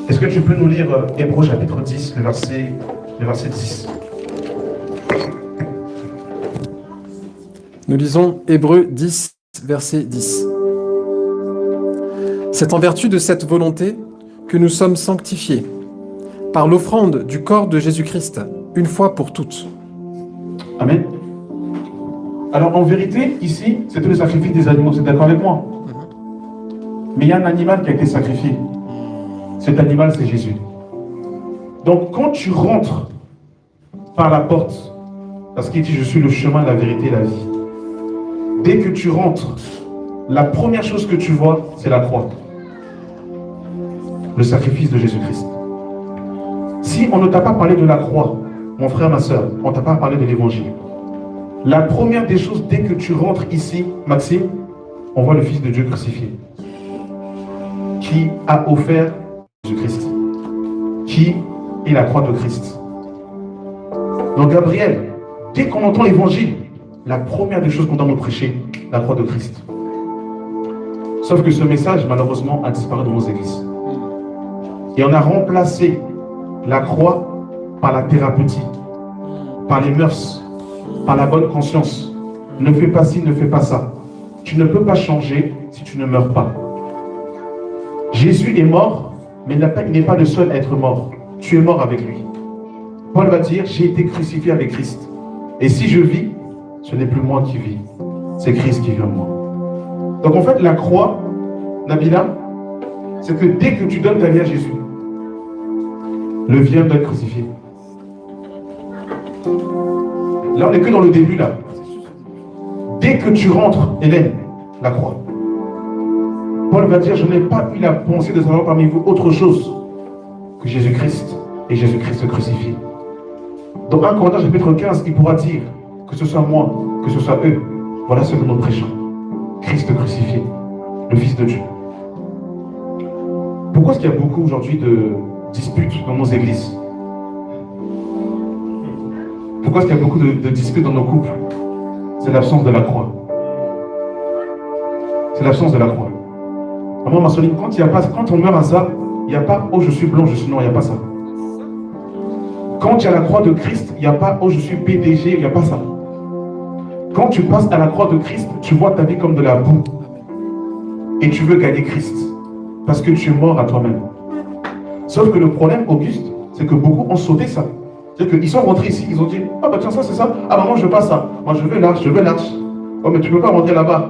Est-ce que tu peux nous lire Hébreux chapitre 10, le verset 10? Nous lisons Hébreux 10, verset 10. C'est en vertu de cette volonté que nous sommes sanctifiés, par l'offrande du corps de Jésus-Christ, une fois pour toutes. Amen. Alors en vérité, ici, c'était le sacrifice des animaux, c'est d'accord avec moi? Mais il y a un animal qui a été sacrifié. Cet animal, c'est Jésus. Donc quand tu rentres par la porte, parce qu'il dit je suis le chemin, la vérité et la vie, dès que tu rentres, la première chose que tu vois, c'est la croix. Le sacrifice de Jésus-Christ. Si on ne t'a pas parlé de la croix, mon frère, ma soeur, on ne t'a pas parlé de l'évangile. La première des choses, dès que tu rentres ici, Maxime, on voit le Fils de Dieu crucifié. Qui a offert Jésus-Christ? Qui est la croix de Christ? Donc Gabriel, dès qu'on entend l'évangile, la première des choses qu'on doit nous prêcher, la croix de Christ. Sauf que ce message, malheureusement, a disparu dans nos églises. Et on a remplacé la croix par la thérapeutique, par les mœurs, par la bonne conscience. Ne fais pas ci, ne fais pas ça. Tu ne peux pas changer si tu ne meurs pas. Jésus est mort, mais il n'est pas le seul à être mort. Tu es mort avec lui. Paul va dire, j'ai été crucifié avec Christ. Et si je vis, ce n'est plus moi qui vis, c'est Christ qui vit en moi. Donc en fait, la croix, Nabila, c'est que dès que tu donnes ta vie à Jésus, le vieux doit être crucifié. Là, on n'est que dans le début, là. Dès que tu rentres, Hélène, la croix. Paul va dire, je n'ai pas eu la pensée de savoir parmi vous autre chose que Jésus-Christ et Jésus-Christ crucifié. Dans 1 Corinthiens chapitre 15, il pourra dire, que ce soit moi, que ce soit eux, voilà ce que nous prêchons. Christ crucifié, le Fils de Dieu. Pourquoi est-ce qu'il y a beaucoup aujourd'hui de disputes dans nos églises? Pourquoi est-ce qu'il y a beaucoup de disputes dans nos couples? C'est l'absence de la croix. C'est l'absence de la croix. Maman Marceline, quand on meurt à ça, il n'y a pas « oh je suis blanc, je suis noir », il n'y a pas ça. Quand il y a la croix de Christ, il n'y a pas « oh je suis PDG », il n'y a pas ça. Quand tu passes à la croix de Christ, tu vois ta vie comme de la boue. Et tu veux gagner Christ. Parce que tu es mort à toi-même. Sauf que le problème, Auguste, c'est que beaucoup ont sauté ça. C'est-à-dire qu'ils sont rentrés ici, ils ont dit « ah bah tiens, ça c'est ça. Ah maman, je veux pas ça. Moi je veux l'arche, je veux l'arche. » Oh mais tu ne peux pas rentrer là-bas.